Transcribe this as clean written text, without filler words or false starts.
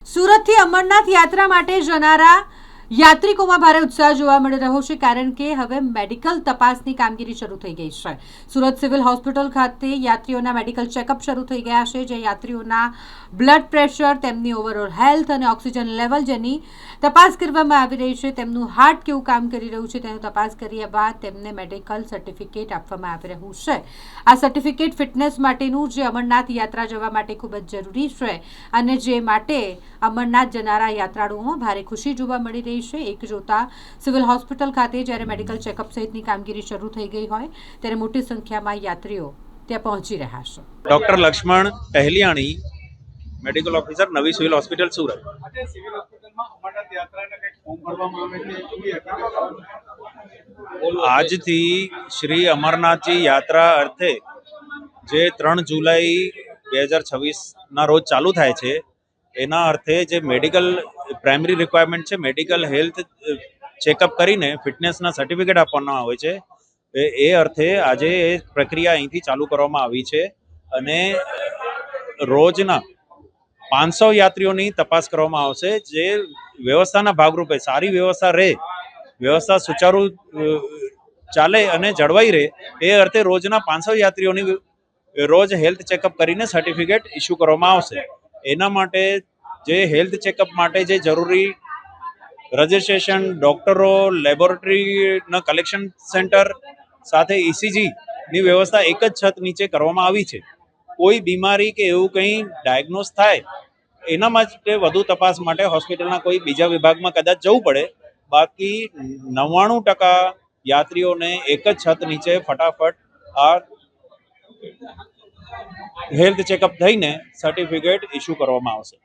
સુરતથી અમરનાથ યાત્રા માટે જનારા યાત્રિકોમાં ભારે ઉત્સાહ જોવા મળી રહ્યો છે, કારણ કે હવે મેડિકલ તપાસની કામગીરી શરૂ થઈ ગઈ છે। સુરત સિવિલ હોસ્પિટલ ખાતે યાત્રીઓના મેડિકલ ચેકઅપ શરૂ થઈ ગયા છે, જે યાત્રીઓના બ્લડ પ્રેશર, તેમની ઓવરઓલ હેલ્થ અને ઓક્સિજન લેવલ જેની તપાસ કરવામાં આવી રહી છે। તેમનું હાર્ટ કેવું કામ કરી રહ્યું છે તેની તપાસ કર્યા બાદ તેમને મેડિકલ સર્ટિફિકેટ આપવામાં આવી રહ્યું છે। આ સર્ટિફિકેટ ફિટનેસ માટેનું, જે અમરનાથ યાત્રા જવા માટે ખૂબ જ જરૂરી છે અને જે માટે અમરનાથ જનારા યાત્રાળુઓમાં ભારે ખુશી જોવા મળી રહી છે। એક જોતા સિવિલ હોસ્પિટલ ખાતે જ્યારે મેડિકલ ચેકઅપ સહિતની કામગીરી શરૂ થઈ ગઈ હોય ત્યારે મોટી સંખ્યામાં યાત્રીઓ ત્યાં પહોંચી રહ્યા છે। ડોક્ટર લક્ષ્મણ ટહેલિયાણી, મેડિકલ ઓફિસર, નવી સિવિલ હોસ્પિટલ, સુરત। આજથી શ્રી અમરનાથજી યાત્રા અર્થે જે 3 જુલાઈ 2026ના રોજ ચાલુ થાય છે, એના અર્થે જે મેડિકલ પ્રાઇમરી રિક્વાયરમેન્ટ છે, મેડિકલ હેલ્થ ચેકઅપ કરીને ફિટનેસના સર્ટિફિકેટ આપવામાં આવે છે, એ અર્થે આજે એ પ્રક્રિયા અહીંથી ચાલુ કરવામાં આવી છે અને રોજના 500 યાત્રીઓની તપાસ કરવામાં આવશે। જે વ્યવસ્થાના ભાગરૂપે સારી વ્યવસ્થા રહે, વ્યવસ્થા સુચારુ ચાલે અને જળવાઈ રહે, એ અર્થે રોજના 500 યાત્રીઓની રોજ હેલ્થ ચેકઅપ કરીને સર્ટિફિકેટ ઇસ્યુ કરવામાં આવશે। એના માટે જે હેલ્થ ચેકઅપ માટે જે જરૂરી રજિસ્ટ્રેશન, ડોક્ટરો, લેબોરેટરીના કલેક્શન સેન્ટર સાથે ECGની વ્યવસ્થા એક જ છત નીચે કરવામાં આવી છે। કોઈ બીમારી કે એવું કંઈ ડાયગ્નોસ થાય એના માટે વધુ તપાસ માટે હોસ્પિટલના કોઈ બીજા વિભાગમાં કદાચ જવું પડે, બાકી 99% યાત્રીઓને એક જ છત નીચે ફટાફટ આ હેલ્થ ચેકઅપ થઈને સર્ટિફિકેટ ઇસ્યુ કરવામાં આવશે।